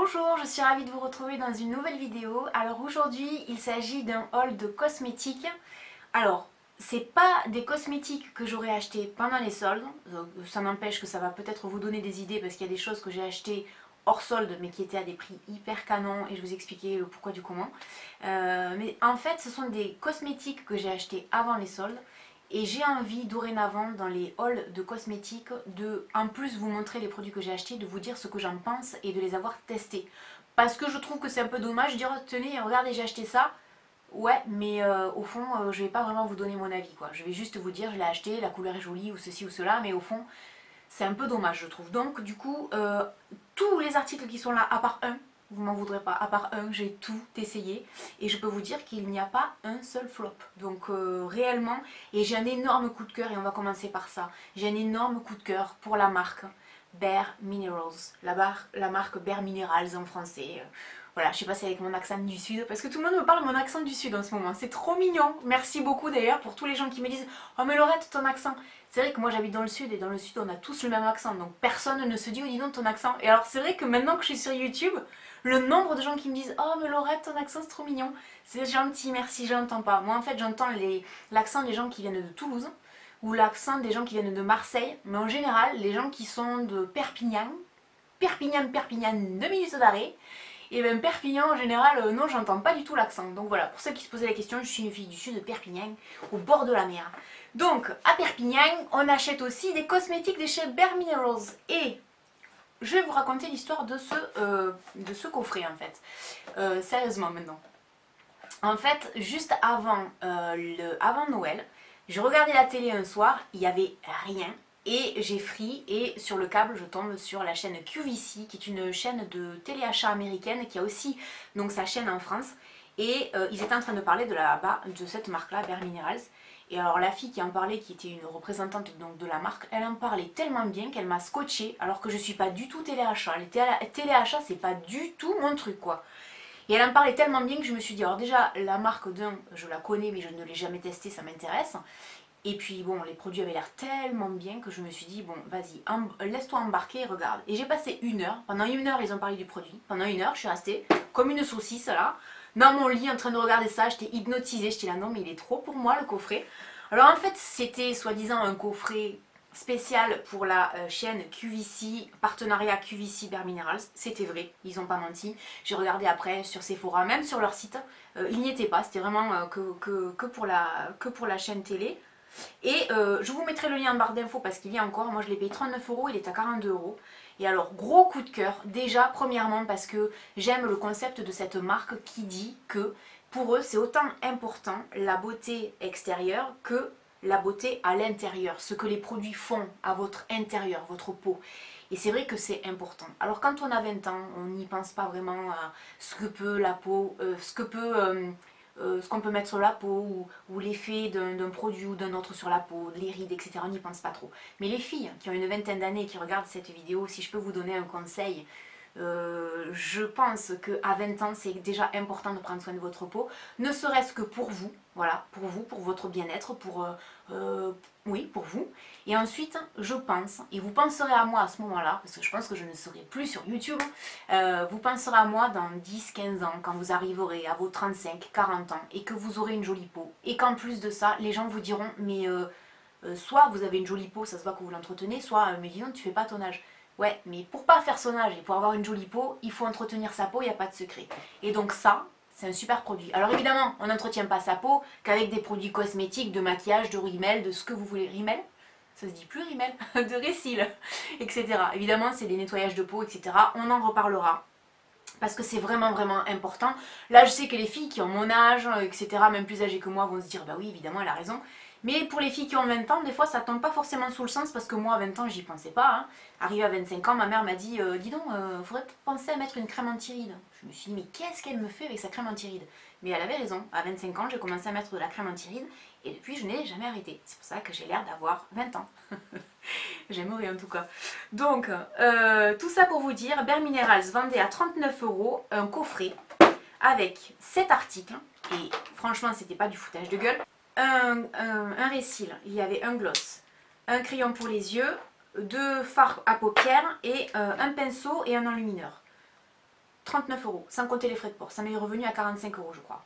Bonjour, je suis ravie de vous retrouver dans une nouvelle vidéo. Alors aujourd'hui, il s'agit d'un haul de cosmétiques. Alors, c'est pas des cosmétiques que j'aurais acheté pendant les soldes. Ça n'empêche que ça va peut-être vous donner des idées parce qu'il y a des choses que j'ai achetées hors solde mais qui étaient à des prix hyper canons et je vous expliquer le pourquoi du comment. Mais en fait, ce sont des cosmétiques que j'ai achetés avant les soldes. Et j'ai envie dorénavant dans les hauls de cosmétiques de, en plus vous montrer les produits que j'ai achetés, de vous dire ce que j'en pense et de les avoir testés. Parce que je trouve que c'est un peu dommage de dire tenez regardez j'ai acheté ça. Ouais mais au fond je vais pas vraiment vous donner mon avis quoi. Je vais juste vous dire je l'ai acheté, la couleur est jolie ou ceci ou cela, mais au fond c'est un peu dommage je trouve. Donc du coup tous les articles qui sont là à part un, vous m'en voudrez pas, à part un, j'ai tout essayé et je peux vous dire qu'il n'y a pas un seul flop. Donc réellement, et j'ai un énorme coup de cœur et on va commencer par ça. J'ai un énorme coup de cœur pour la marque Bare Minerals, la marque Bare Minerals en français. Voilà, je sais pas si c'est avec mon accent du sud, parce que tout le monde me parle de mon accent du sud en ce moment. C'est trop mignon. Merci beaucoup d'ailleurs pour tous les gens qui me disent oh mais Laurette, ton accent. C'est vrai que moi j'habite dans le sud et dans le sud on a tous le même accent, donc personne ne se dit oh dis donc ton accent. Et alors c'est vrai que maintenant que je suis sur YouTube, le nombre de gens qui me disent oh mais Laurette ton accent c'est trop mignon, c'est gentil, merci, je l'entends pas. Moi en fait j'entends l'accent des gens qui viennent de Toulouse ou l'accent des gens qui viennent de Marseille, mais en général les gens qui sont de Perpignan, 2 minutes d'arrêt, et bien Perpignan en général, non j'entends pas du tout l'accent. Donc voilà, pour ceux qui se posaient la question, je suis une fille du sud de Perpignan, au bord de la mer. Donc à Perpignan, on achète aussi des cosmétiques de chez Bare Minerals. Et je vais vous raconter l'histoire de ce coffret en fait. Sérieusement maintenant. En fait, juste avant Noël, je regardais la télé un soir, il n'y avait rien. Et j'ai free et sur le câble je tombe sur la chaîne QVC qui est une chaîne de téléachat américaine qui a aussi donc sa chaîne en France. Et ils étaient en train de parler de cette marque là, Bare Minerals. Et alors la fille qui en parlait, qui était une représentante donc, de la marque, elle en parlait tellement bien qu'elle m'a scotché alors que je suis pas du tout téléachat. Les téléachats c'est pas du tout mon truc quoi. Et elle en parlait tellement bien que je me suis dit, alors déjà, la marque d'un, je la connais mais je ne l'ai jamais testée, ça m'intéresse. Et puis bon, les produits avaient l'air tellement bien que je me suis dit, bon, vas-y, laisse-toi embarquer et regarde. Et j'ai passé 1 heure, pendant 1 heure ils ont parlé du produit. Pendant 1 heure, je suis restée comme une saucisse là, dans mon lit en train de regarder ça, j'étais hypnotisée, j'étais là, non mais il est trop pour moi le coffret. Alors en fait, c'était soi-disant un coffret spécial pour la chaîne QVC, partenariat QVC Bare Minerals, c'était vrai, ils n'ont pas menti. J'ai regardé après sur Sephora, même sur leur site, ils n'y étaient pas, c'était vraiment que pour la chaîne télé. Et je vous mettrai le lien en barre d'infos parce qu'il y a encore, moi je l'ai payé 39 euros, il est à 42 euros. Et alors gros coup de cœur, déjà premièrement parce que j'aime le concept de cette marque qui dit que pour eux c'est autant important la beauté extérieure que la beauté à l'intérieur, ce que les produits font à votre intérieur, votre peau. Et c'est vrai que c'est important. Alors quand on a 20 ans, on n'y pense pas vraiment à ce que peut la peau, ce qu'on peut mettre sur la peau ou l'effet d'un produit ou d'un autre sur la peau, les rides, etc. On n'y pense pas trop. Mais les filles qui ont une vingtaine d'années et qui regardent cette vidéo, si je peux vous donner un conseil, je pense qu'à 20 ans, c'est déjà important de prendre soin de votre peau, ne serait-ce que pour vous, voilà, pour vous, pour votre bien-être, oui, pour vous. Et ensuite, je pense, et vous penserez à moi à ce moment-là, parce que je pense que je ne serai plus sur YouTube, vous penserez à moi dans 10-15 ans, quand vous arriverez à vos 35-40 ans, et que vous aurez une jolie peau. Et qu'en plus de ça, les gens vous diront, mais soit vous avez une jolie peau, ça se voit que vous l'entretenez, soit, mais dis donc, tu fais pas ton âge. Ouais, mais pour pas faire son âge et pour avoir une jolie peau, il faut entretenir sa peau, il n'y a pas de secret. Et donc ça, c'est un super produit. Alors évidemment, on n'entretient pas sa peau qu'avec des produits cosmétiques, de maquillage, de rímel, de ce que vous voulez. Rímel, ça se dit plus rímel, de récil, etc. Évidemment, c'est des nettoyages de peau, etc. On en reparlera. Parce que c'est vraiment vraiment important. Là, je sais que les filles qui ont mon âge, etc., même plus âgées que moi, vont se dire bah oui, évidemment, elle a raison. Mais pour les filles qui ont 20 ans, des fois, ça tombe pas forcément sous le sens parce que moi, à 20 ans, j'y pensais pas. Hein. Arrivé à 25 ans, ma mère m'a dit dis donc, faudrait penser à mettre une crème anti-rides. Je me suis dit mais qu'est-ce qu'elle me fait avec sa crème anti-rides? Mais elle avait raison. À 25 ans, j'ai commencé à mettre de la crème anti-rides et depuis, je n'ai jamais arrêté. C'est pour ça que j'ai l'air d'avoir 20 ans. J'aimerais en tout cas. Donc, tout ça pour vous dire, Bare Minerals vendait à 39 euros un coffret avec 7 articles. Et franchement, c'était pas du foutage de gueule. Un récil, il y avait un gloss, un crayon pour les yeux, 2 fards à paupières et un pinceau et un enlumineur. 39 euros, sans compter les frais de port. Ça m'est revenu à 45 euros, je crois.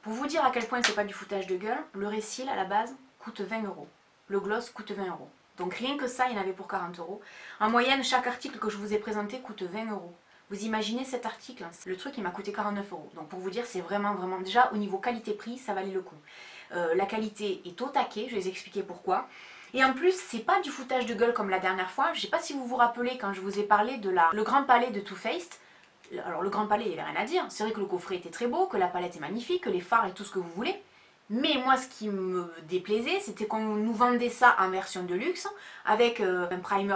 Pour vous dire à quel point c'est pas du foutage de gueule, le Récil à la base coûte 20 euros. Le gloss coûte 20 euros. Donc rien que ça, il y en avait pour 40 euros. En moyenne, chaque article que je vous ai présenté coûte 20 euros. Vous imaginez cet article, le truc il m'a coûté 49 euros. Donc pour vous dire, c'est vraiment, déjà au niveau qualité-prix, ça valait le coup. La qualité est au taquet, je vais vous expliquer pourquoi. Et en plus, c'est pas du foutage de gueule comme la dernière fois. Je sais pas si vous vous rappelez quand je vous ai parlé de le Grand Palais de Too Faced. Alors le Grand Palais, il n'y avait rien à dire. C'est vrai que le coffret était très beau, que la palette est magnifique, que les fards et tout ce que vous voulez. Mais moi, ce qui me déplaisait, c'était qu'on nous vendait ça en version de luxe, avec un primer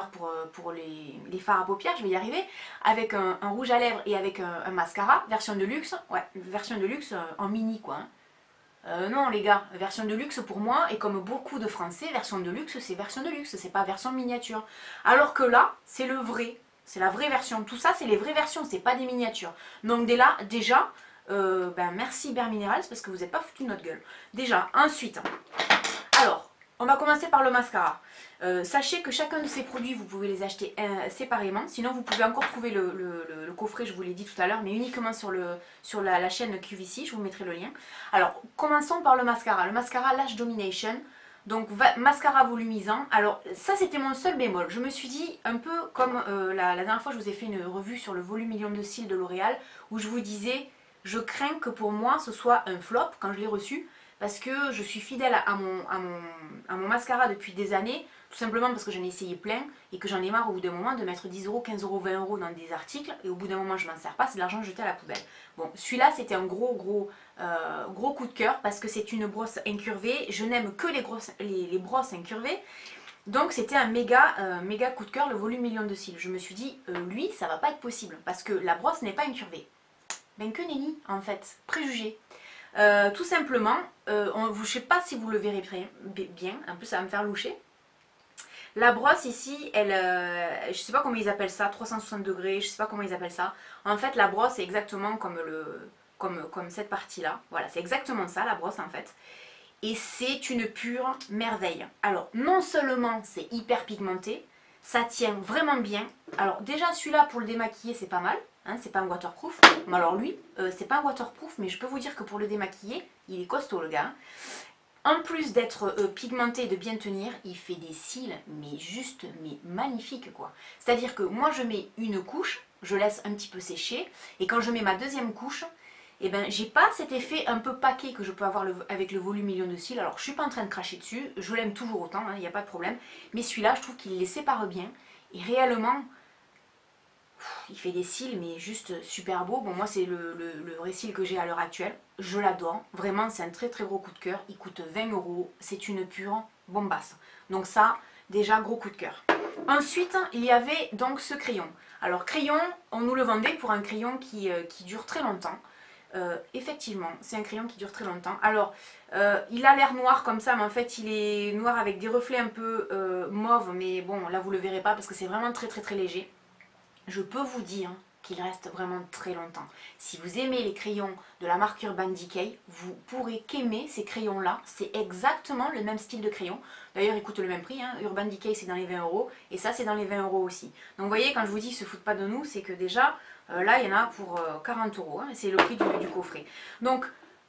pour les fards à paupières, je vais y arriver, avec un rouge à lèvres et avec un mascara, version de luxe, ouais, version de luxe en mini quoi. Non les gars, version de luxe pour moi, et comme beaucoup de Français, version de luxe c'est version de luxe, c'est pas version miniature. Alors que là, c'est le vrai, c'est la vraie version. Tout ça, c'est les vraies versions, c'est pas des miniatures. Donc déjà, merci Bare Minerals parce que vous n'êtes pas foutu de notre gueule. Déjà, ensuite, alors, on va commencer par le mascara. Sachez que chacun de ces produits, vous pouvez les acheter séparément. Sinon, vous pouvez encore trouver le coffret, je vous l'ai dit tout à l'heure, mais uniquement sur la chaîne QVC, je vous mettrai le lien. Alors, commençons par le mascara. Le mascara Lash Domination. Donc, mascara volumisant. Alors, ça, c'était mon seul bémol. Je me suis dit, un peu comme la dernière fois, je vous ai fait une revue sur le volume million de cils de L'Oréal, où je vous disais, je crains que pour moi, ce soit un flop quand je l'ai reçu. Parce que je suis fidèle à mon mascara depuis des années, tout simplement parce que j'en ai essayé plein et que j'en ai marre au bout d'un moment de mettre 10 euros, 15 euros, 20 euros dans des articles et au bout d'un moment je m'en sers pas, c'est de l'argent jeté à la poubelle. Bon, celui-là c'était un gros coup de cœur parce que c'est une brosse incurvée, je n'aime que les brosses incurvées. Donc c'était un méga coup de cœur, le volume million de cils. Je me suis dit, lui ça va pas être possible parce que la brosse n'est pas incurvée. Ben que nenni en fait, préjugé. Tout simplement, je ne sais pas si vous le verrez bien, en plus ça va me faire loucher. La brosse ici, je ne sais pas comment ils appellent ça, 360 degrés, je ne sais pas comment ils appellent ça. En fait, la brosse est exactement comme cette partie-là. Voilà, c'est exactement ça la brosse en fait. Et c'est une pure merveille. Alors, non seulement c'est hyper pigmenté, ça tient vraiment bien. Alors déjà celui-là pour le démaquiller c'est pas mal. Hein, c'est pas un waterproof. Mais alors lui, c'est pas un waterproof, mais je peux vous dire que pour le démaquiller, il est costaud le gars. En plus d'être pigmenté et de bien tenir, il fait des cils, mais magnifiques quoi. C'est-à-dire que moi je mets une couche, je laisse un petit peu sécher, et quand je mets ma deuxième couche, eh ben j'ai pas cet effet un peu paquet que je peux avoir avec le volume million de cils. Alors je suis pas en train de cracher dessus, je l'aime toujours autant, il n'y a pas de problème. Mais celui-là, je trouve qu'il les sépare bien, et réellement... il fait des cils mais juste super beau. Bon moi c'est le vrai cil que j'ai à l'heure actuelle. Je l'adore. Vraiment c'est un très gros coup de cœur. Il coûte 20 euros. C'est une pure bombasse. Donc ça déjà gros coup de cœur. Ensuite il y avait donc ce crayon. Alors crayon on nous le vendait pour un crayon qui dure très longtemps. Effectivement c'est un crayon qui dure très longtemps. Alors il a l'air noir comme ça mais en fait il est noir avec des reflets un peu mauve. Mais bon là vous le verrez pas parce que c'est vraiment très léger. Je peux vous dire qu'il reste vraiment très longtemps. Si vous aimez les crayons de la marque Urban Decay, vous pourrez qu'aimer ces crayons-là. C'est exactement le même style de crayon. D'ailleurs, ils coûtent le même prix. Hein. Urban Decay, c'est dans les 20 euros. Et ça, c'est dans les 20 euros aussi. Donc, vous voyez, quand je vous dis qu'ils ne se foutent pas de nous, c'est que déjà, là, il y en a pour 40 euros. Hein. C'est le prix du coffret. Donc,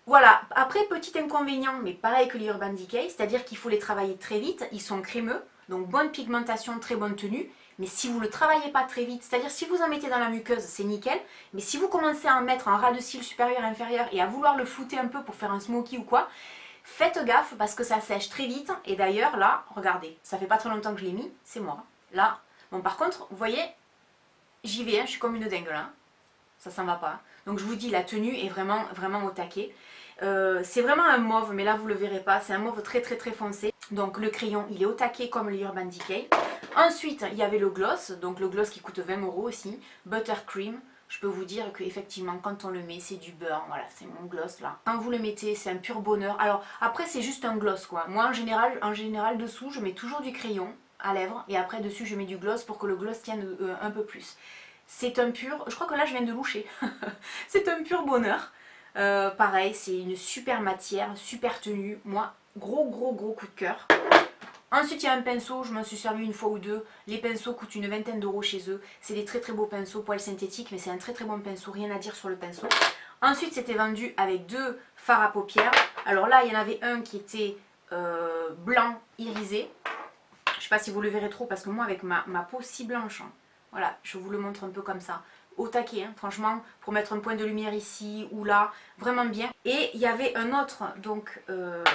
voilà. Après, petit inconvénient, mais pareil que les Urban Decay, c'est-à-dire qu'il faut les travailler très vite. Ils sont crémeux. Donc, bonne pigmentation, très bonne tenue. Mais si vous ne le travaillez pas très vite, c'est-à-dire si vous en mettez dans la muqueuse, c'est nickel. Mais si vous commencez à en mettre un ras de cils supérieur et inférieur et à vouloir le flouter un peu pour faire un smoky ou quoi, faites gaffe parce que ça sèche très vite. Et d'ailleurs, là, regardez, ça fait pas très longtemps que je l'ai mis, c'est moi. Là, bon par contre, vous voyez, j'y vais, hein, je suis comme une dingue là. Ça s'en va pas. Donc je vous dis, la tenue est vraiment au taquet. C'est vraiment un mauve, mais là vous le verrez pas, c'est un mauve très foncé. Donc le crayon, il est au taquet comme le Urban Decay. Ensuite, il y avait le gloss, donc le gloss qui coûte 20 euros aussi, Buttercream. Je peux vous dire qu'effectivement, quand on le met, c'est du beurre. Voilà, c'est mon gloss là. Quand vous le mettez, c'est un pur bonheur. Alors, après, c'est juste un gloss quoi. Moi, en général, dessous, je mets toujours du crayon à lèvres. Et après, dessus, je mets du gloss pour que le gloss tienne un peu plus. C'est un pur... Je crois que là, je viens de loucher. C'est un pur bonheur. Pareil, c'est une super matière, super tenue. Moi, gros coup de cœur. Ensuite, il y a un pinceau, je m'en suis servi une fois ou deux. Les pinceaux coûtent une vingtaine d'euros chez eux. C'est des très très beaux pinceaux, poils synthétiques, mais c'est un très très bon pinceau, rien à dire sur le pinceau. Ensuite, c'était vendu avec 2 fards à paupières. Alors là, il y en avait un qui était blanc irisé. Je ne sais pas si vous le verrez trop parce que moi, avec ma peau si blanche, hein, voilà, je vous le montre un peu comme ça. Au taquet, hein, franchement, pour mettre un point de lumière ici ou là, vraiment bien. Et il y avait un autre, donc,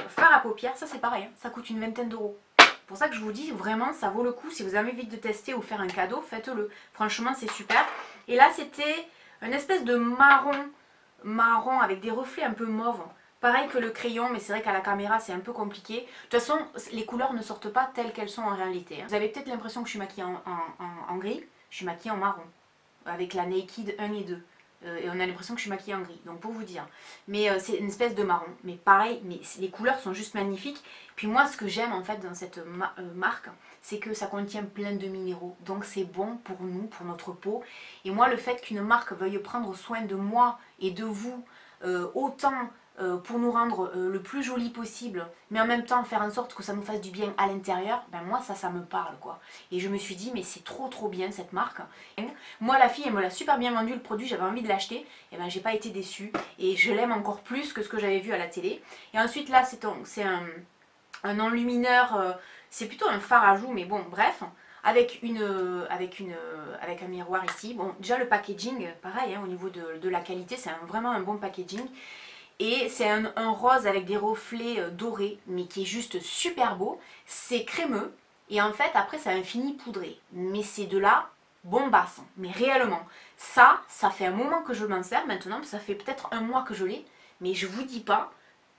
fard à paupières, ça c'est pareil, hein, ça coûte une vingtaine d'euros. C'est pour ça que je vous dis, vraiment, ça vaut le coup. Si vous avez envie de tester ou faire un cadeau, faites-le. Franchement, c'est super. Et là, c'était une espèce de marron avec des reflets un peu mauve. Pareil que le crayon, mais c'est vrai qu'à la caméra, c'est un peu compliqué. De toute façon, les couleurs ne sortent pas telles qu'elles sont en réalité. Vous avez peut-être l'impression que je suis maquillée en gris. Je suis maquillée en marron, avec la Naked 1 et 2. Et on a l'impression que je suis maquillée en gris, donc pour vous dire. Mais c'est une espèce de marron. Mais pareil, mais les couleurs sont juste magnifiques. Puis moi, ce que j'aime en fait dans cette marque, c'est que ça contient plein de minéraux. Donc c'est bon pour nous, pour notre peau. Et moi, le fait qu'une marque veuille prendre soin de moi et de vous autant pour nous rendre le plus joli possible, mais en même temps faire en sorte que ça nous fasse du bien à l'intérieur, ben moi ça me parle quoi. Et je me suis dit mais c'est trop bien cette marque. Et moi la fille elle me l'a super bien vendu le produit, j'avais envie de l'acheter, et ben j'ai pas été déçue et je l'aime encore plus que ce que j'avais vu à la télé. Et ensuite là c'est un enlumineur, c'est plutôt un fard à joues mais bon bref. Avec un miroir ici. Bon, déjà le packaging, pareil, hein, au niveau de la qualité, c'est vraiment un bon packaging. Et c'est un rose avec des reflets dorés, mais qui est juste super beau. C'est crémeux, et en fait, après, ça a un fini poudré. Mais c'est de la bombasse, mais réellement. Ça fait un moment que je m'en sers maintenant, ça fait peut-être un mois que je l'ai, mais je vous dis pas,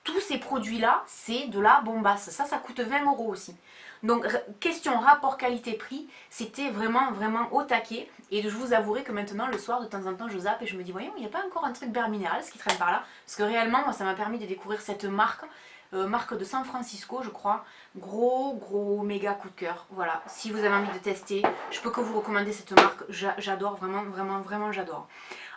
tous ces produits-là, c'est de la bombasse. Ça coûte 20 euros aussi. Donc, question rapport qualité-prix, c'était vraiment au taquet. Et je vous avouerai que maintenant, le soir, de temps en temps, je zappe et je me dis, voyons, il n'y a pas encore un truc beurre minéral, ce qui traîne par là. Parce que réellement, moi, ça m'a permis de découvrir cette marque. Marque de San Francisco, je crois. Gros, méga coup de cœur. Voilà, si vous avez envie de tester, je peux que vous recommander cette marque. J'adore, vraiment, j'adore.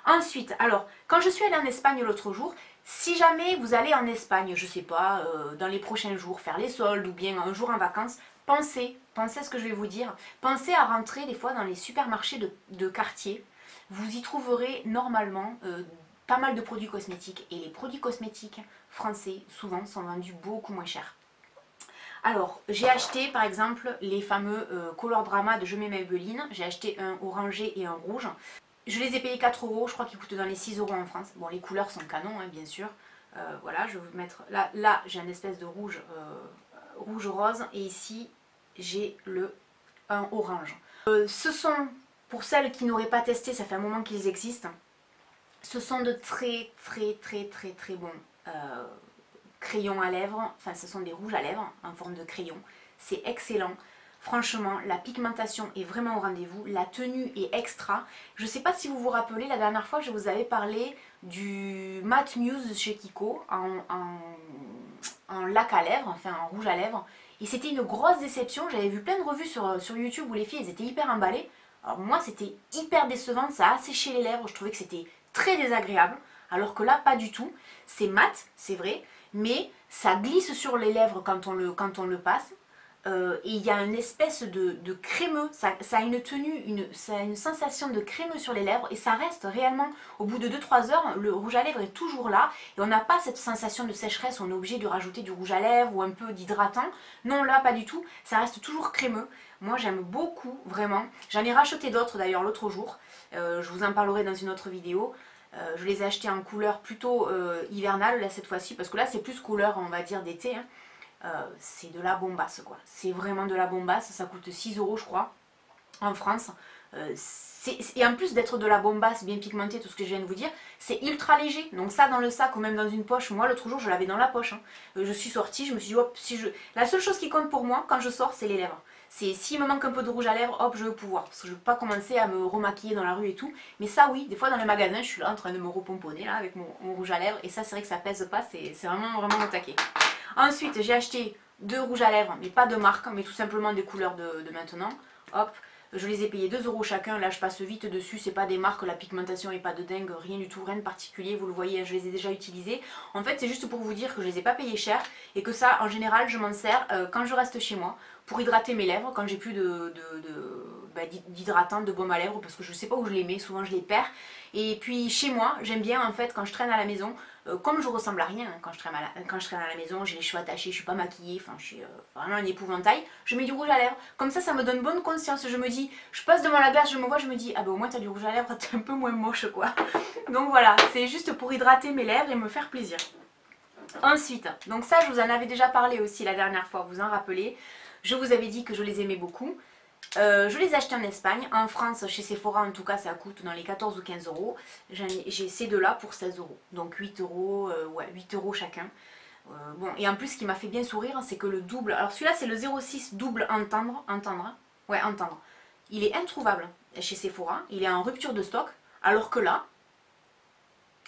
Ensuite, alors, quand je suis allée en Espagne l'autre jour, si jamais vous allez en Espagne, je sais pas, dans les prochains jours, faire les soldes ou bien un jour en vacances, pensez à ce que je vais vous dire. Pensez à rentrer des fois dans les supermarchés de quartier. Vous y trouverez normalement pas mal de produits cosmétiques. Et les produits cosmétiques français, souvent, sont vendus beaucoup moins cher. Alors, j'ai acheté par exemple les fameux Color Drama de Je mets Maybelline. J'ai acheté un orangé et un rouge. Je les ai payés 4 euros, je crois qu'ils coûtent dans les 6 euros en France. Bon, les couleurs sont canon, hein, bien sûr. Voilà, je vais vous mettre... Là j'ai un espèce de rouge rose, et ici, j'ai un orange. Ce sont, pour celles qui n'auraient pas testé, ça fait un moment qu'ils existent, ce sont de très bons crayons à lèvres. Enfin, ce sont des rouges à lèvres en forme de crayon. C'est excellent. Franchement, la pigmentation est vraiment au rendez-vous, la tenue est extra. Je ne sais pas si vous vous rappelez, la dernière fois je vous avais parlé du Matte Muse chez Kiko en lac à lèvres, enfin en rouge à lèvres. Et c'était une grosse déception, j'avais vu plein de revues sur YouTube où les filles elles étaient hyper emballées. Alors moi c'était hyper décevant, ça a asséché les lèvres, je trouvais que c'était très désagréable. Alors que là pas du tout, c'est mat, c'est vrai, mais ça glisse sur les lèvres quand on le passe. Et il y a une espèce de crémeux, ça a une tenue, ça a une sensation de crémeux sur les lèvres, et ça reste réellement, au bout de 2-3 heures, le rouge à lèvres est toujours là, et on n'a pas cette sensation de sécheresse, on est obligé de rajouter du rouge à lèvres ou un peu d'hydratant. Non, là pas du tout, ça reste toujours crémeux. Moi j'aime beaucoup, vraiment. J'en ai racheté d'autres d'ailleurs l'autre jour, je vous en parlerai dans une autre vidéo. Je les ai achetés en couleur plutôt hivernale là cette fois-ci, parce que là c'est plus couleur on va dire d'été, hein. C'est de la bombasse quoi, c'est vraiment de la bombasse, ça coûte 6 euros je crois en France. Et en plus d'être de la bombasse bien pigmentée, tout ce que je viens de vous dire, c'est ultra léger, donc ça dans le sac ou même dans une poche. Moi l'autre jour je l'avais dans la poche, hein. Je suis sortie, je me suis dit hop, la seule chose qui compte pour moi quand je sors c'est les lèvres. C'est s'il me manque un peu de rouge à lèvres, hop je veux pouvoir, parce que je veux pas commencer à me remaquiller dans la rue et tout. Mais ça oui, des fois dans les magasins je suis là en train de me repomponner là avec mon rouge à lèvres, et ça c'est vrai que ça pèse pas, c'est vraiment au taquet. Ensuite, j'ai acheté 2 rouges à lèvres, mais pas de marque, mais tout simplement des couleurs de maintenant. Hop, Je les ai payés 2 € chacun, là je passe vite dessus, c'est pas des marques, la pigmentation est pas de dingue, rien du tout, rien de particulier, vous le voyez, je les ai déjà utilisés. En fait c'est juste pour vous dire que je les ai pas payés cher et que ça en général je m'en sers quand je reste chez moi pour hydrater mes lèvres, quand j'ai plus d'hydratant, de baume à lèvres, parce que je sais pas où je les mets, souvent je les perds. Et puis chez moi, j'aime bien en fait quand je traîne à la maison, comme je ressemble à rien hein, quand je traîne à la maison, j'ai les cheveux attachés, je suis pas maquillée, enfin je suis vraiment un épouvantail, je mets du rouge à lèvres. Comme ça me donne bonne conscience, je me dis, je passe devant la glace, je me vois, je me dis, ah bah au moins t'as du rouge à lèvres, t'es un peu moins moche quoi. Donc voilà, c'est juste pour hydrater mes lèvres et me faire plaisir. Ensuite, donc ça je vous en avais déjà parlé aussi la dernière fois, vous en rappelez, je vous avais dit que je les aimais beaucoup. Je les ai achetés en Espagne, en France chez Sephora en tout cas ça coûte dans les 14 ou 15 euros. J'ai ces deux là pour 16 euros, donc 8 euros, ouais 8 euros chacun. Bon, et en plus ce qui m'a fait bien sourire c'est que le double, alors celui-là c'est le 06 double entendre, ouais entendre. Il est introuvable chez Sephora, il est en rupture de stock, alors que là,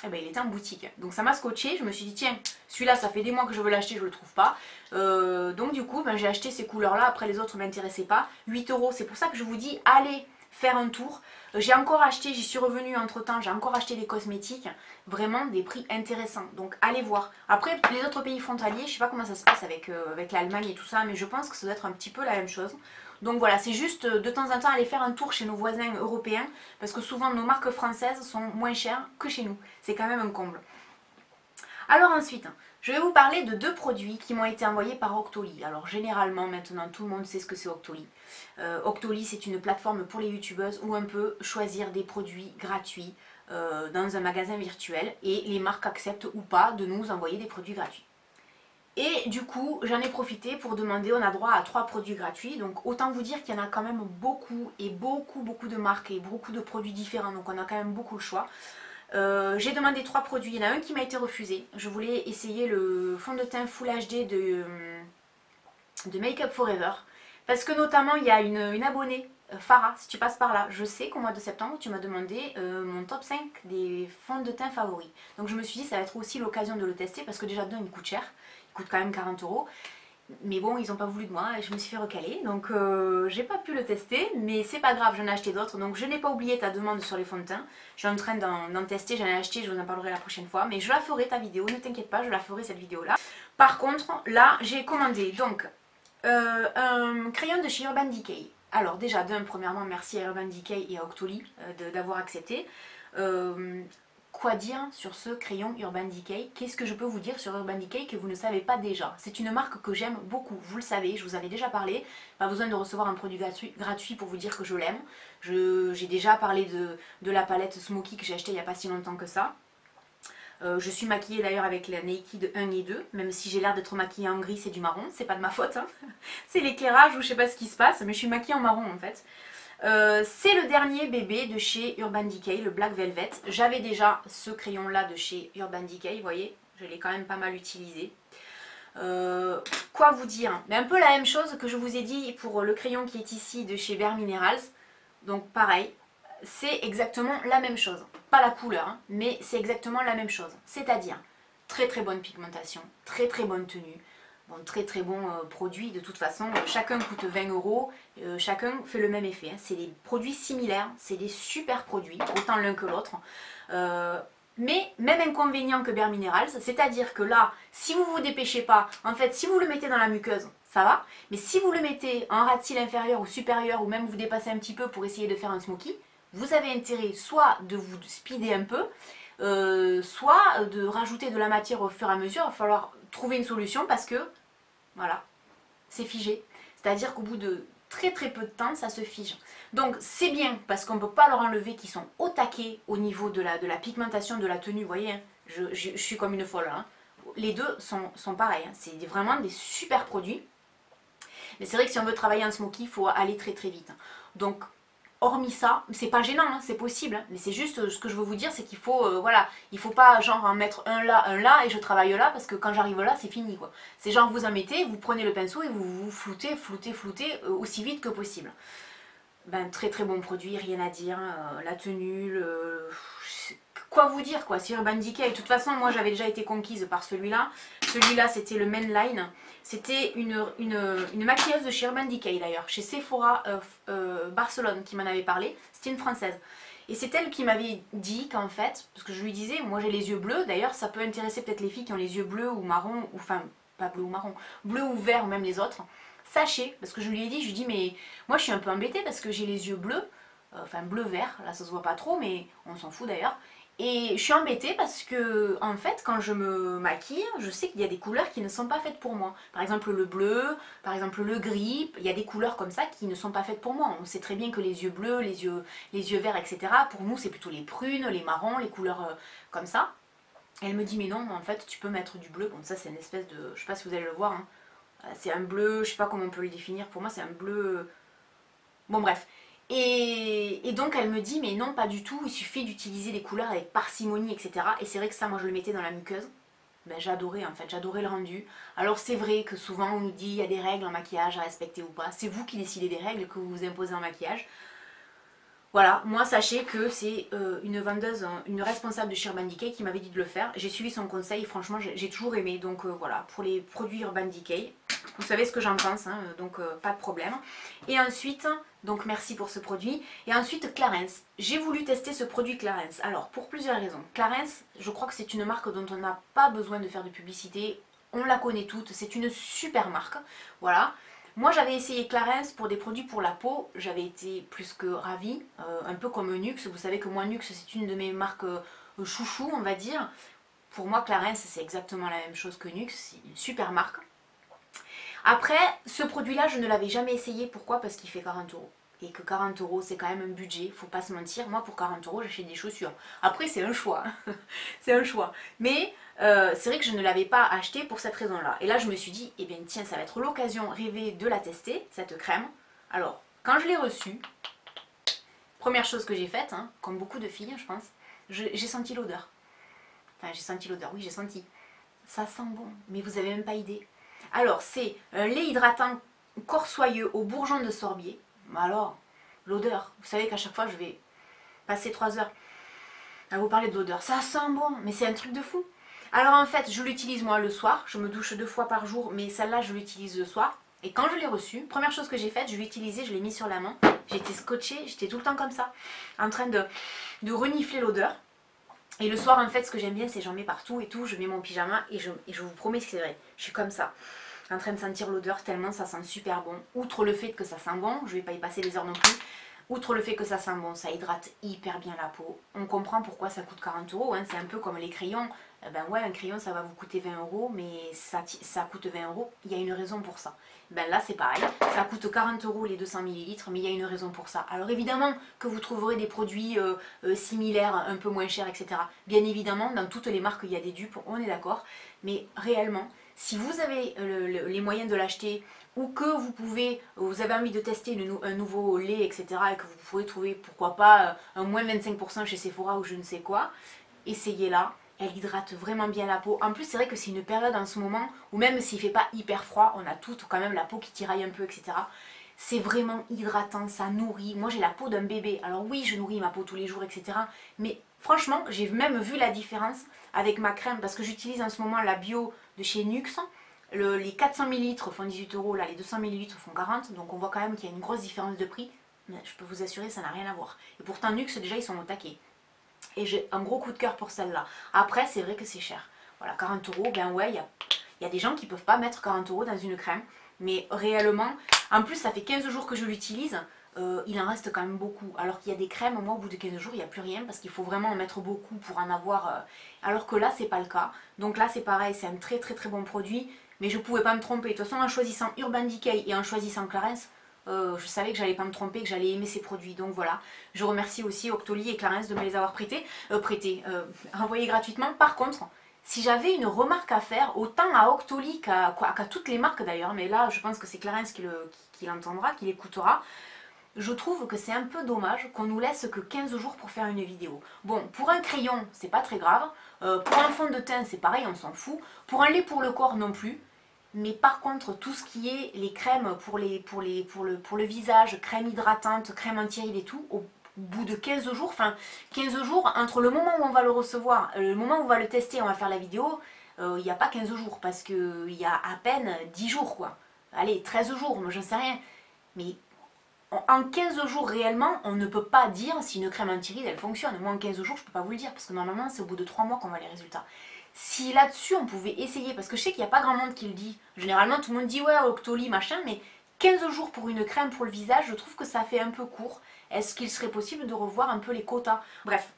eh ben, il était en boutique. Donc ça m'a scotché, je me suis dit tiens, celui-là ça fait des mois que je veux l'acheter, je le trouve pas. Donc du coup ben, j'ai acheté ces couleurs là, après les autres ne m'intéressaient pas. 8 euros, c'est pour ça que je vous dis allez faire un tour. J'ai encore acheté, j'y suis revenue entre temps, j'ai encore acheté des cosmétiques, vraiment des prix intéressants. Donc allez voir. Après les autres pays frontaliers, je sais pas comment ça se passe avec l'Allemagne et tout ça, mais je pense que ça doit être un petit peu la même chose. Donc voilà, c'est juste de temps en temps aller faire un tour chez nos voisins européens, parce que souvent nos marques françaises sont moins chères que chez nous. C'est quand même un comble. Alors ensuite, je vais vous parler de 2 produits qui m'ont été envoyés par Octoly. Alors généralement, maintenant, tout le monde sait ce que c'est Octoly. Octoly, c'est une plateforme pour les youtubeuses où on peut choisir des produits gratuits dans un magasin virtuel et les marques acceptent ou pas de nous envoyer des produits gratuits. Et du coup, j'en ai profité pour demander, on a droit à 3 produits gratuits. Donc autant vous dire qu'il y en a quand même beaucoup et beaucoup de marques et beaucoup de produits différents. Donc on a quand même beaucoup le choix. J'ai demandé 3 produits, il y en a un qui m'a été refusé. Je voulais essayer le fond de teint Full HD de Make Up Forever. Parce que notamment il y a une abonnée, Farah, si tu passes par là, je sais qu'au mois de septembre tu m'as demandé mon top 5 des fonds de teint favoris. Donc je me suis dit ça va être aussi l'occasion de le tester parce que déjà d'un il coûte cher, il coûte quand même 40 euros. Mais bon, ils n'ont pas voulu de moi et je me suis fait recaler, donc j'ai pas pu le tester, mais c'est pas grave, j'en ai acheté d'autres, donc je n'ai pas oublié ta demande sur les fonds de teint. Je suis en train d'en tester, j'en ai acheté, je vous en parlerai la prochaine fois, mais je la ferai ta vidéo, ne t'inquiète pas, je la ferai cette vidéo là. Par contre, là j'ai commandé donc un crayon de chez Urban Decay. Alors déjà, premièrement, merci à Urban Decay et à Octoly d'avoir accepté. Quoi dire sur ce crayon Urban Decay? Qu'est-ce que je peux vous dire sur Urban Decay que vous ne savez pas déjà? C'est une marque que j'aime beaucoup, vous le savez, je vous en ai déjà parlé. Pas besoin de recevoir un produit gratuit pour vous dire que je l'aime. J'ai déjà parlé de la palette Smoky que j'ai achetée il n'y a pas si longtemps que ça. Je suis maquillée d'ailleurs avec la Naked 1 et 2, même si j'ai l'air d'être maquillée en gris, c'est du marron, c'est pas de ma faute. Hein. C'est l'éclairage ou je sais pas ce qui se passe, mais je suis maquillée en marron en fait. C'est le dernier bébé de chez Urban Decay, le Black Velvet. J'avais déjà ce crayon là de chez Urban Decay, vous voyez, je l'ai quand même pas mal utilisé. Quoi vous dire? Mais un peu la même chose que je vous ai dit pour le crayon qui est ici de chez Bare Minerals. Donc pareil, c'est exactement la même chose. Pas la couleur, hein, mais c'est exactement la même chose. C'est-à-dire très bonne pigmentation, très bonne tenue. Bon, très bon produit, de toute façon, chacun coûte 20 euros, chacun fait le même effet. Hein. C'est des produits similaires, c'est des super produits, autant l'un que l'autre. Mais même inconvénient que Bare Minerals, c'est-à-dire que là, si vous vous dépêchez pas, en fait, si vous le mettez dans la muqueuse, ça va. Mais si vous le mettez en ras de cils inférieur ou supérieur, ou même vous dépassez un petit peu pour essayer de faire un smoky, vous avez intérêt soit de vous speeder un peu, soit de rajouter de la matière au fur et à mesure. Il va falloir trouver une solution parce que voilà, c'est figé. C'est-à-dire qu'au bout de très peu de temps, ça se fige. Donc c'est bien parce qu'on ne peut pas leur enlever qu'ils sont au taquet au niveau de la pigmentation, de la tenue. Vous voyez, hein, je suis comme une folle. Hein. Les deux sont pareils. Hein. C'est vraiment des super produits. Mais c'est vrai que si on veut travailler en smoky, il faut aller très vite. Donc hormis ça, c'est pas gênant, hein, c'est possible, hein, mais c'est juste ce que je veux vous dire, c'est qu'il faut, voilà, il faut pas genre en mettre un là, et je travaille là, parce que quand j'arrive là, c'est fini, quoi. C'est genre vous en mettez, vous prenez le pinceau et vous floutez aussi vite que possible. Ben, très bon produit, rien à dire, la tenue, quoi vous dire quoi, c'est Urban Decay. De toute façon, moi j'avais déjà été conquise par celui-là. Celui-là, c'était le Mainline. C'était une maquilleuse de chez Urban Decay d'ailleurs, chez Sephora Barcelone qui m'en avait parlé. C'était une française. Et c'est elle qui m'avait dit qu'en fait, parce que je lui disais, moi j'ai les yeux bleus, d'ailleurs ça peut intéresser peut-être les filles qui ont les yeux bleus ou marron, ou enfin, pas bleu ou marron, bleu ou vert ou même les autres. Sachez, parce que je lui ai dit, je lui dis mais moi je suis un peu embêtée parce que j'ai les yeux bleus, enfin bleu-vert, là ça se voit pas trop mais on s'en fout d'ailleurs. Et je suis embêtée parce que en fait quand je me maquille, je sais qu'il y a des couleurs qui ne sont pas faites pour moi. Par exemple le bleu, par exemple le gris, il y a des couleurs comme ça qui ne sont pas faites pour moi. On sait très bien que les yeux bleus, les yeux verts, etc. Pour nous c'est plutôt les prunes, les marrons, les couleurs comme ça. Et elle me dit mais non en fait tu peux mettre du bleu. Bon ça c'est une espèce de, je sais pas si vous allez le voir, hein. C'est un bleu, je sais pas comment on peut le définir, pour moi c'est un bleu... Bon bref. Et donc elle me dit mais non pas du tout, il suffit d'utiliser des couleurs avec parcimonie, etc. Et c'est vrai que ça moi je le mettais dans la muqueuse. Ben, j'adorais en fait, j'adorais le rendu. Alors c'est vrai que souvent on nous dit il y a des règles en maquillage à respecter ou pas. C'est vous qui décidez des règles que vous vous imposez en maquillage. Voilà, moi sachez que c'est une vendeuse, une responsable de chez Urban Decay qui m'avait dit de le faire. J'ai suivi son conseil, franchement j'ai toujours aimé. Donc voilà, pour les produits Urban Decay, vous savez ce que j'en pense, hein, donc pas de problème. Et ensuite, donc merci pour ce produit. Et ensuite Clarins, j'ai voulu tester ce produit Clarins. Alors pour plusieurs raisons. Clarins, je crois que c'est une marque dont on n'a pas besoin de faire de publicité. On la connaît toutes, c'est une super marque. Voilà. Moi j'avais essayé Clarins pour des produits pour la peau, j'avais été plus que ravie, un peu comme Nux, vous savez que moi Nux c'est une de mes marques chouchou on va dire. Pour moi Clarins c'est exactement la même chose que Nux, c'est une super marque. Après ce produit là je ne l'avais jamais essayé, pourquoi? Parce qu'il fait 40 euros. Et que 40 euros c'est quand même un budget, faut pas se mentir, moi pour 40 euros j'achète des chaussures. Après c'est un choix, c'est un choix. Mais c'est vrai que je ne l'avais pas acheté pour cette raison-là. Et là, je me suis dit, eh bien tiens, ça va être l'occasion rêvée de la tester, cette crème. Alors, quand je l'ai reçue, première chose que j'ai faite, hein, comme beaucoup de filles, je pense, j'ai senti l'odeur. Enfin, j'ai senti l'odeur, oui, j'ai senti. Ça sent bon, mais vous avez même pas idée. Alors, c'est un lait hydratant corps soyeux au bourgeon de sorbier. Alors, l'odeur, vous savez qu'à chaque fois, je vais passer 3 heures à vous parler de l'odeur. Ça sent bon, mais c'est un truc de fou. Alors en fait, je l'utilise moi le soir, je me douche 2 fois par jour, mais celle-là je l'utilise le soir. Et quand je l'ai reçue, première chose que j'ai faite, je l'ai utilisée, je l'ai mis sur la main. J'étais scotchée, j'étais tout le temps comme ça, en train de renifler l'odeur. Et le soir en fait, ce que j'aime bien, c'est j'en mets partout et tout, je mets mon pyjama et je vous promets que c'est vrai. Je suis comme ça, en train de sentir l'odeur tellement ça sent super bon. Outre le fait que ça sent bon, je vais pas y passer des heures non plus. Outre le fait que ça sent bon, ça hydrate hyper bien la peau. On comprend pourquoi ça coûte 40 euros, hein. C'est un peu comme les crayons. Ben ouais, un crayon ça va vous coûter 20 euros, mais ça coûte 20 euros, il y a une raison pour ça. Ben là c'est pareil, ça coûte 40 euros les 200 millilitres, mais il y a une raison pour ça. Alors évidemment que vous trouverez des produits similaires, un peu moins chers, etc. Bien évidemment, dans toutes les marques il y a des dupes, on est d'accord, mais réellement, si vous avez les moyens de l'acheter, ou que vous avez envie de tester un nouveau lait, etc. et que vous pouvez trouver, pourquoi pas, un moins 25% chez Sephora ou je ne sais quoi, essayez-la. Elle hydrate vraiment bien la peau. En plus, c'est vrai que c'est une période en ce moment où même s'il ne fait pas hyper froid, on a toutes quand même la peau qui tiraille un peu, etc. C'est vraiment hydratant, ça nourrit. Moi, j'ai la peau d'un bébé. Alors oui, je nourris ma peau tous les jours, etc. Mais franchement, j'ai même vu la différence avec ma crème parce que j'utilise en ce moment la bio de chez Nux. Les 400 ml font 18 euros, là les 200 ml font 40, donc on voit quand même qu'il y a une grosse différence de prix. Mais je peux vous assurer, ça n'a rien à voir. Et pourtant, Nux, déjà, ils sont au taquet. Et j'ai un gros coup de cœur pour celle-là. Après, c'est vrai que c'est cher. Voilà, 40 euros, ben ouais, il y a des gens qui ne peuvent pas mettre 40 euros dans une crème. Mais réellement, en plus, ça fait 15 jours que je l'utilise. Il en reste quand même beaucoup. Alors qu'il y a des crèmes, moi, au bout de 15 jours, il n'y a plus rien parce qu'il faut vraiment en mettre beaucoup pour en avoir. Alors que là, c'est pas le cas. Donc là, c'est pareil, c'est un très très très bon produit. Mais je ne pouvais pas me tromper. De toute façon, en choisissant Urban Decay et en choisissant Clarins, je savais que j'allais pas me tromper, que j'allais aimer ces produits. Donc voilà, je remercie aussi Octoly et Clarins de me les avoir envoyés gratuitement. Par contre, si j'avais une remarque à faire, autant à Octoly qu'à toutes les marques d'ailleurs, mais là je pense que c'est Clarins qui l'entendra, qui l'écoutera, je trouve que c'est un peu dommage qu'on nous laisse que 15 jours pour faire une vidéo. Bon, pour un crayon, c'est pas très grave. Pour un fond de teint, c'est pareil, on s'en fout. Pour un lait pour le corps, non plus. Mais par contre, tout ce qui est les crèmes pour le visage, crème hydratante, crème anti-rides et tout, au bout de 15 jours, enfin 15 jours entre le moment où on va le recevoir, le moment où on va le tester, on va faire la vidéo, il n'y a pas 15 jours parce qu'il y a à peine 10 jours quoi. Allez, 13 jours, moi je ne sais rien. Mais en 15 jours réellement, on ne peut pas dire si une crème anti-rides elle fonctionne. Moi en 15 jours, je ne peux pas vous le dire parce que normalement c'est au bout de 3 mois qu'on voit les résultats. Si là-dessus on pouvait essayer, parce que je sais qu'il n'y a pas grand monde qui le dit. Généralement tout le monde dit ouais, Octoly, machin, mais 15 jours pour une crème pour le visage, je trouve que ça fait un peu court. Est-ce qu'il serait possible de revoir un peu les quotas? Bref.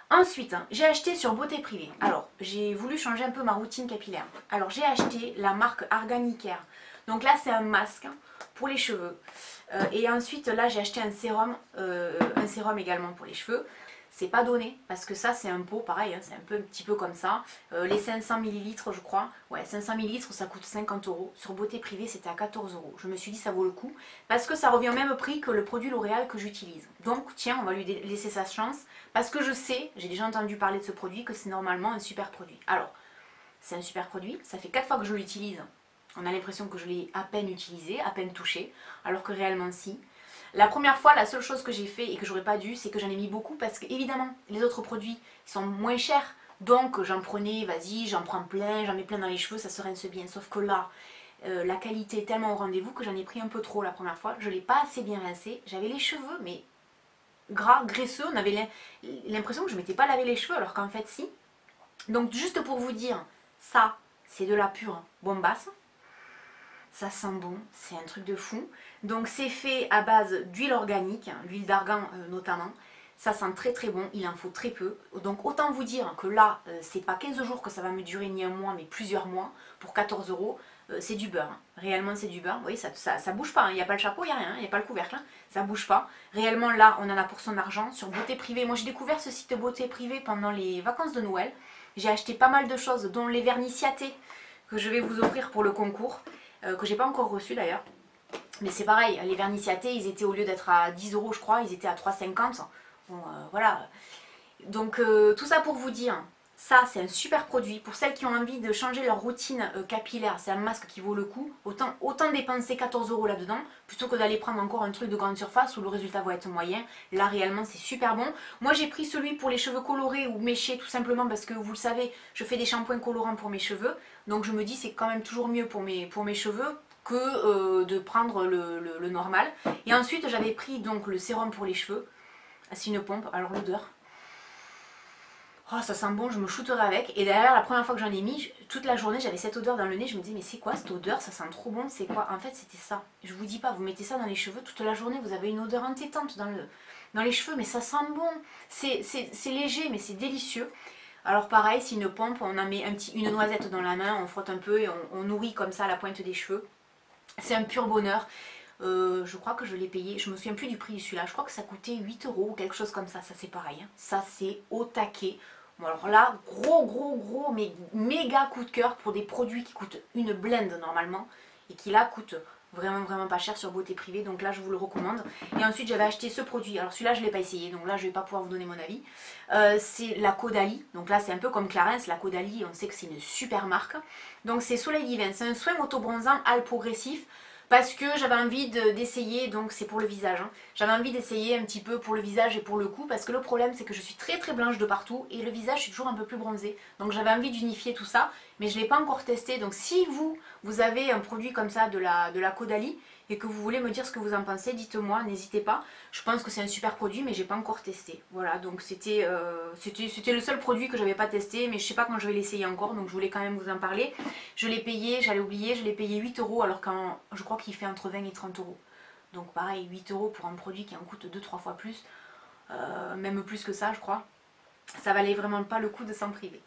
Ensuite, j'ai acheté sur Beauté Privée. Alors, j'ai voulu changer un peu ma routine capillaire. Alors, j'ai acheté la marque Organicaire. Donc là, c'est un masque pour les cheveux. Et ensuite, là, j'ai acheté un sérum également pour les cheveux. C'est pas donné, parce que ça, c'est un pot, pareil, hein, c'est un petit peu comme ça. Les 500 millilitres, je crois. Ouais, 500 millilitres, ça coûte 50 euros. Sur Beauté Privée, c'était à 14 euros. Je me suis dit, ça vaut le coup, parce que ça revient au même prix que le produit L'Oréal que j'utilise. Donc, tiens, on va lui laisser sa chance, parce que je sais, j'ai déjà entendu parler de ce produit, que c'est normalement un super produit. Alors, c'est un super produit, ça fait 4 fois que je l'utilise. On a l'impression que je l'ai à peine utilisé, à peine touché, alors que réellement si. La première fois, la seule chose que j'ai fait et que j'aurais pas dû, c'est que j'en ai mis beaucoup parce que évidemment, les autres produits sont moins chers. Donc j'en prenais, vas-y, j'en prends plein, j'en mets plein dans les cheveux, ça se rince bien. Sauf que là, la qualité est tellement au rendez-vous que j'en ai pris un peu trop la première fois. Je l'ai pas assez bien rincé. J'avais les cheveux, mais gras, graisseux. On avait l'impression que je m'étais pas lavé les cheveux, alors qu'en fait si. Donc juste pour vous dire, ça, c'est de la pure bombasse. Ça sent bon, c'est un truc de fou. Donc c'est fait à base d'huile organique, l'huile d'argan notamment. Ça sent très très bon, il en faut très peu. Donc autant vous dire que là, c'est pas 15 jours que ça va me durer ni un mois, mais plusieurs mois. Pour 14 euros, c'est du beurre. Hein. Réellement c'est du beurre. Vous voyez, ça bouge pas, il n'y a pas le chapeau, il n'y a rien, il n'y a pas le couvercle. Hein. Ça bouge pas. Réellement là, on en a pour son argent. Sur Beauté Privée, moi j'ai découvert ce site Beauté Privée pendant les vacances de Noël. J'ai acheté pas mal de choses, dont les vernis Ciaté que je vais vous offrir pour le concours. Que j'ai pas encore reçu d'ailleurs. Mais c'est pareil, les vernis Ciaté, ils étaient au lieu d'être à 10 euros je crois, ils étaient à 3,50. Bon voilà. Donc tout ça pour vous dire, ça c'est un super produit. Pour celles qui ont envie de changer leur routine capillaire, c'est un masque qui vaut le coup. Autant dépenser 14 euros là-dedans, plutôt que d'aller prendre encore un truc de grande surface où le résultat va être moyen. Là réellement c'est super bon. Moi j'ai pris celui pour les cheveux colorés ou méchés tout simplement parce que vous le savez, je fais des shampoings colorants pour mes cheveux. Donc je me dis c'est quand même toujours mieux pour mes cheveux que de prendre le normal. Et ensuite j'avais pris donc le sérum pour les cheveux. C'est une pompe, alors l'odeur. Oh, ça sent bon, je me shooterai avec. Et derrière, la première fois que j'en ai mis, toute la journée, j'avais cette odeur dans le nez. Je me disais, mais c'est quoi cette odeur? Ça sent trop bon, c'est quoi? En fait, c'était ça. Je vous dis pas, vous mettez ça dans les cheveux, toute la journée, vous avez une odeur entêtante dans les cheveux, mais ça sent bon. C'est léger, mais c'est délicieux. Alors pareil, c'est une pompe, on en met une noisette dans la main, on frotte un peu et on nourrit comme ça la pointe des cheveux. C'est un pur bonheur. Je crois que je l'ai payé, je me souviens plus du prix de celui-là, je crois que ça coûtait 8 euros ou quelque chose comme ça c'est pareil, hein. Ça c'est au taquet. Bon alors là, gros, mais méga coup de cœur pour des produits qui coûtent une blinde normalement et qui là coûtent vraiment pas cher sur Beauté Privée, donc là je vous le recommande. Et ensuite j'avais acheté ce produit, alors celui-là je ne l'ai pas essayé, donc là je ne vais pas pouvoir vous donner mon avis. C'est la Caudalie, donc là c'est un peu comme Clarins, la Caudalie on sait que c'est une super marque. Donc c'est Soleil Divin, c'est un soin auto-bronzant al progressif. Parce que j'avais envie d'essayer, donc c'est pour le visage, hein. J'avais envie d'essayer un petit peu pour le visage et pour le cou, parce que le problème c'est que je suis très blanche de partout et le visage je suis toujours un peu plus bronzée. Donc j'avais envie d'unifier tout ça, mais je ne l'ai pas encore testé. Donc si vous avez un produit comme ça de la Caudalie et que vous voulez me dire ce que vous en pensez, dites-moi, n'hésitez pas. Je pense que c'est un super produit, mais j'ai pas encore testé. Voilà, donc c'était le seul produit que j'avais pas testé, mais je sais pas quand je vais l'essayer encore, donc je voulais quand même vous en parler. Je l'ai payé, j'allais oublier, je l'ai payé 8 euros, alors que je crois qu'il fait entre 20 et 30 euros. Donc pareil, 8 euros pour un produit qui en coûte 2-3 fois plus, même plus que ça je crois. Ça valait vraiment pas le coup de s'en priver.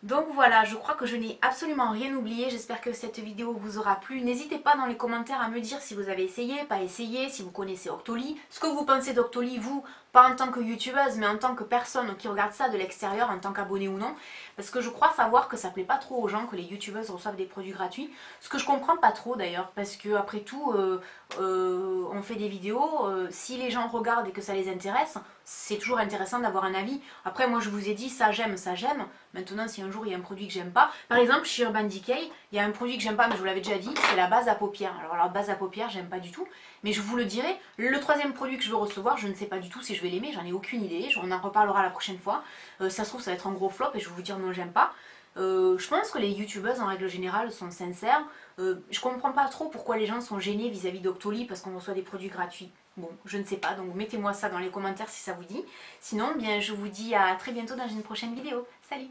Donc voilà, je crois que je n'ai absolument rien oublié, j'espère que cette vidéo vous aura plu. N'hésitez pas dans les commentaires à me dire si vous avez essayé, pas essayé, si vous connaissez Octoly, ce que vous pensez d'Octoly, vous, pas en tant que youtubeuse, mais en tant que personne qui regarde ça de l'extérieur, en tant qu'abonné ou non, parce que je crois savoir que ça plaît pas trop aux gens que les youtubeuses reçoivent des produits gratuits, ce que je comprends pas trop d'ailleurs, parce que après tout, on fait des vidéos, si les gens regardent et que ça les intéresse, c'est toujours intéressant d'avoir un avis. Après moi je vous ai dit ça j'aime, maintenant si un jour il y a un produit que j'aime pas, par exemple chez Urban Decay, il y a un produit que j'aime pas mais je vous l'avais déjà dit, c'est la base à paupières. Alors la base à paupières j'aime pas du tout, mais je vous le dirai, le troisième produit que je veux recevoir, je ne sais pas du tout si je vais l'aimer, j'en ai aucune idée, on en reparlera la prochaine fois. Ça se trouve ça va être un gros flop et je vais vous dire non j'aime pas. Je pense que les youtubeuses en règle générale sont sincères. Je comprends pas trop pourquoi les gens sont gênés vis-à-vis d'Octoly parce qu'on reçoit des produits gratuits. Bon, je ne sais pas, donc mettez-moi ça dans les commentaires si ça vous dit. Sinon, bien je vous dis à très bientôt dans une prochaine vidéo. Salut!